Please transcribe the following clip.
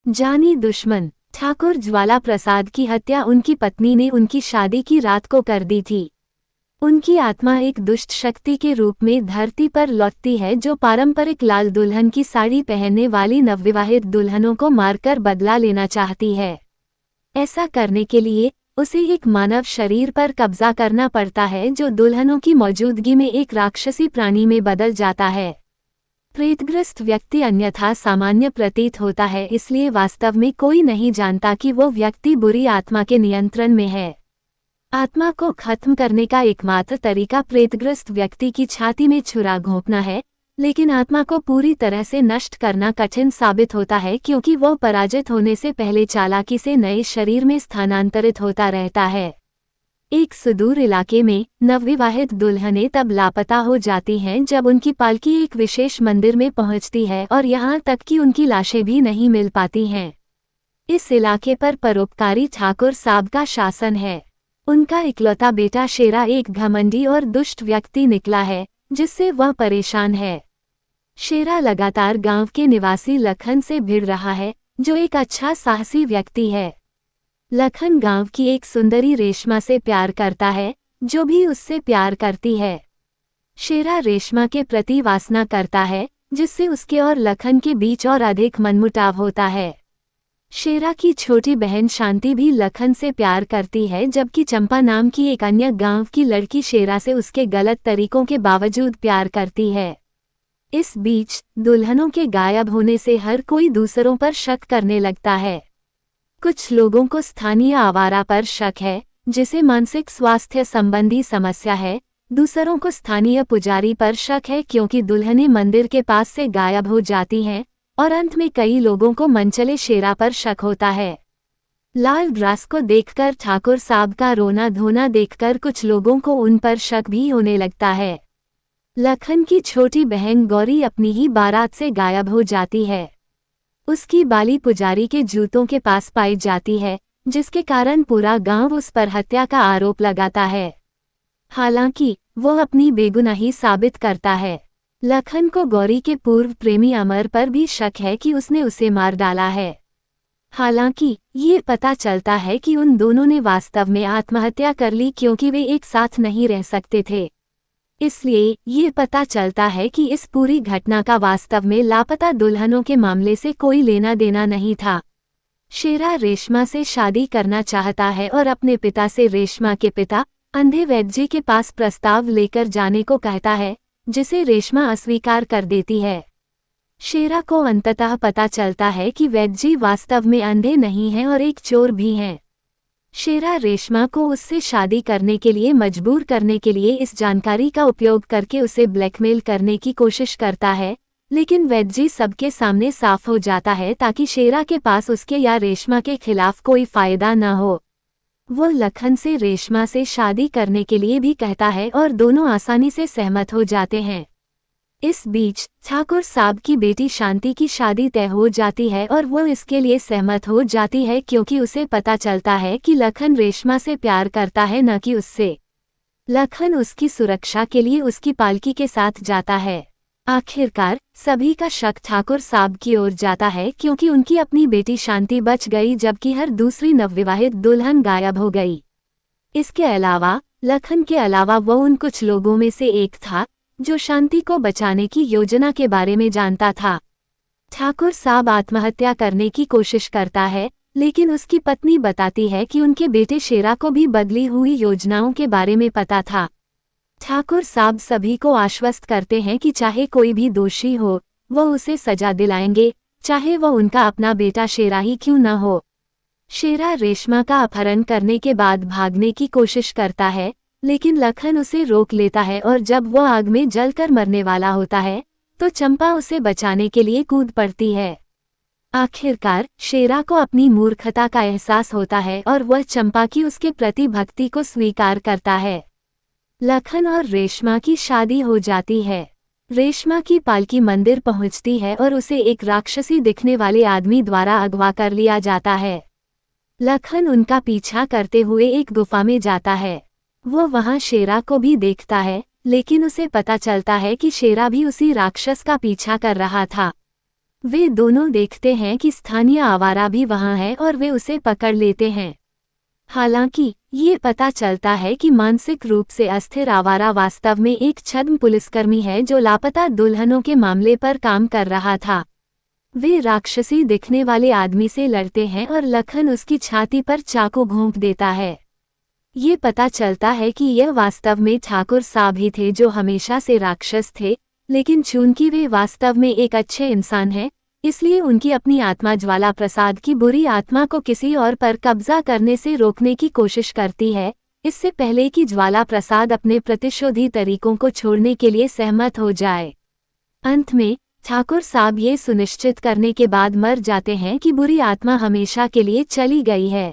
जानी दुश्मन। ठाकुर ज्वाला प्रसाद की हत्या उनकी पत्नी ने उनकी शादी की रात को कर दी थी। उनकी आत्मा एक दुष्ट शक्ति के रूप में धरती पर लौटती है जो पारंपरिक लाल दुल्हन की साड़ी पहनने वाली नवविवाहित दुल्हनों को मारकर बदला लेना चाहती है। ऐसा करने के लिए उसे एक मानव शरीर पर कब्जा करना पड़ता है जो दुल्हनों की मौजूदगी में एक राक्षसी प्राणी में बदल जाता है। प्रेतग्रस्त व्यक्ति अन्यथा सामान्य प्रतीत होता है, इसलिए वास्तव में कोई नहीं जानता कि वो व्यक्ति बुरी आत्मा के नियंत्रण में है। आत्मा को खत्म करने का एकमात्र तरीका प्रेतग्रस्त व्यक्ति की छाती में छुरा घोंपना है, लेकिन आत्मा को पूरी तरह से नष्ट करना कठिन साबित होता है क्योंकि वो पराजित होने से पहले चालाकी से नए शरीर में स्थानांतरित होता रहता है। एक सुदूर इलाके में नवविवाहित दुल्हनें तब लापता हो जाती हैं जब उनकी पालकी एक विशेष मंदिर में पहुंचती है और यहाँ तक कि उनकी लाशें भी नहीं मिल पाती हैं। इस इलाके पर परोपकारी ठाकुर साहब का शासन है। उनका इकलौता बेटा शेरा एक घमंडी और दुष्ट व्यक्ति निकला है जिससे वह परेशान है। शेरा लगातार गांव के निवासी लखन से भिड़ रहा है जो एक अच्छा साहसी व्यक्ति है। लखन गांव की एक सुंदरी रेशमा से प्यार करता है जो भी उससे प्यार करती है। शेरा रेशमा के प्रति वासना करता है जिससे उसके और लखन के बीच और अधिक मनमुटाव होता है। शेरा की छोटी बहन शांति भी लखन से प्यार करती है जबकि चंपा नाम की एक अन्य गांव की लड़की शेरा से उसके गलत तरीकों के बावजूद प्यार करती है। इस बीच दुल्हनों के गायब होने से हर कोई दूसरों पर शक करने लगता है। कुछ लोगों को स्थानीय आवारा पर शक है जिसे मानसिक स्वास्थ्य संबंधी समस्या है। दूसरों को स्थानीय पुजारी पर शक है क्योंकि दुल्हनें मंदिर के पास से गायब हो जाती हैं, और अंत में कई लोगों को मनचले शेरा पर शक होता है। लाल ड्रेस को देखकर ठाकुर साहब का रोना धोना देखकर कुछ लोगों को उन पर शक भी होने लगता है। लखन की छोटी बहन गौरी अपनी ही बारात से गायब हो जाती है। उसकी बाली पुजारी के जूतों के पास पाई जाती है जिसके कारण पूरा गांव उस पर हत्या का आरोप लगाता है। हालांकि वो अपनी बेगुनाही साबित करता है। लखन को गौरी के पूर्व प्रेमी अमर पर भी शक है कि उसने उसे मार डाला है। हालांकि ये पता चलता है कि उन दोनों ने वास्तव में आत्महत्या कर ली क्योंकि वे एक साथ नहीं रह सकते थे। इसलिए ये पता चलता है कि इस पूरी घटना का वास्तव में लापता दुल्हनों के मामले से कोई लेना देना नहीं था। शेरा रेशमा से शादी करना चाहता है और अपने पिता से रेशमा के पिता अंधे वैद्य के पास प्रस्ताव लेकर जाने को कहता है, जिसे रेशमा अस्वीकार कर देती है। शेरा को अंततः पता चलता है कि वैद्य वास्तव में अंधे नहीं हैं और एक चोर भी हैं। शेरा रेशमा को उससे शादी करने के लिए मजबूर करने के लिए इस जानकारी का उपयोग करके उसे ब्लैकमेल करने की कोशिश करता है, लेकिन वैद्य सबके सामने साफ हो जाता है ताकि शेरा के पास उसके या रेशमा के खिलाफ कोई फायदा न हो। वो लखन से रेशमा से शादी करने के लिए भी कहता है और दोनों आसानी से सहमत हो जाते हैं। इस बीच ठाकुर साहब की बेटी शांति की शादी तय हो जाती है और वो इसके लिए सहमत हो जाती है क्योंकि उसे पता चलता है कि लखन रेशमा से प्यार करता है न कि उससे। लखन उसकी सुरक्षा के लिए उसकी पालकी के साथ जाता है। आखिरकार सभी का शक ठाकुर साहब की ओर जाता है क्योंकि उनकी अपनी बेटी शांति बच गई जबकि हर दूसरी नवविवाहित दुल्हन गायब हो गई। इसके अलावा लखन के अलावा वो उन कुछ लोगों में से एक था जो शांति को बचाने की योजना के बारे में जानता था। ठाकुर साहब आत्महत्या करने की कोशिश करता है, लेकिन उसकी पत्नी बताती है कि उनके बेटे शेरा को भी बदली हुई योजनाओं के बारे में पता था। ठाकुर साहब सभी को आश्वस्त करते हैं कि चाहे कोई भी दोषी हो वो उसे सजा दिलाएंगे, चाहे वो उनका अपना बेटा शेरा ही क्यों न हो। शेरा रेशमा का अपहरण करने के बाद भागने की कोशिश करता है, लेकिन लखन उसे रोक लेता है और जब वो आग में जलकर मरने वाला होता है तो चंपा उसे बचाने के लिए कूद पड़ती है। आखिरकार शेरा को अपनी मूर्खता का एहसास होता है और वह चंपा की उसके प्रति भक्ति को स्वीकार करता है। लखन और रेशमा की शादी हो जाती है। रेशमा की पालकी मंदिर पहुंचती है और उसे एक राक्षसी दिखने वाले आदमी द्वारा अगवा कर लिया जाता है। लखन उनका पीछा करते हुए एक गुफा में जाता है। वो वहां शेरा को भी देखता है, लेकिन उसे पता चलता है कि शेरा भी उसी राक्षस का पीछा कर रहा था। वे दोनों देखते हैं कि स्थानीय आवारा भी वहां है और वे उसे पकड़ लेते हैं। हालांकि ये पता चलता है कि मानसिक रूप से अस्थिर आवारा वास्तव में एक छद्म पुलिसकर्मी है जो लापता दुल्हनों के मामले पर काम कर रहा था। वे राक्षसी दिखने वाले आदमी से लड़ते हैं और लखन उसकी छाती पर चाकू घोंप देता है। ये पता चलता है कि यह वास्तव में ठाकुर साहब ही थे जो हमेशा से राक्षस थे, लेकिन चूंकि वे वास्तव में एक अच्छे इंसान हैं, इसलिए उनकी अपनी आत्मा ज्वाला प्रसाद की बुरी आत्मा को किसी और पर कब्जा करने से रोकने की कोशिश करती है, इससे पहले कि ज्वाला प्रसाद अपने प्रतिशोधी तरीकों को छोड़ने के लिए सहमत हो जाए। अंत में ठाकुर साहब ये सुनिश्चित करने के बाद मर जाते हैं कि बुरी आत्मा हमेशा के लिए चली गई है।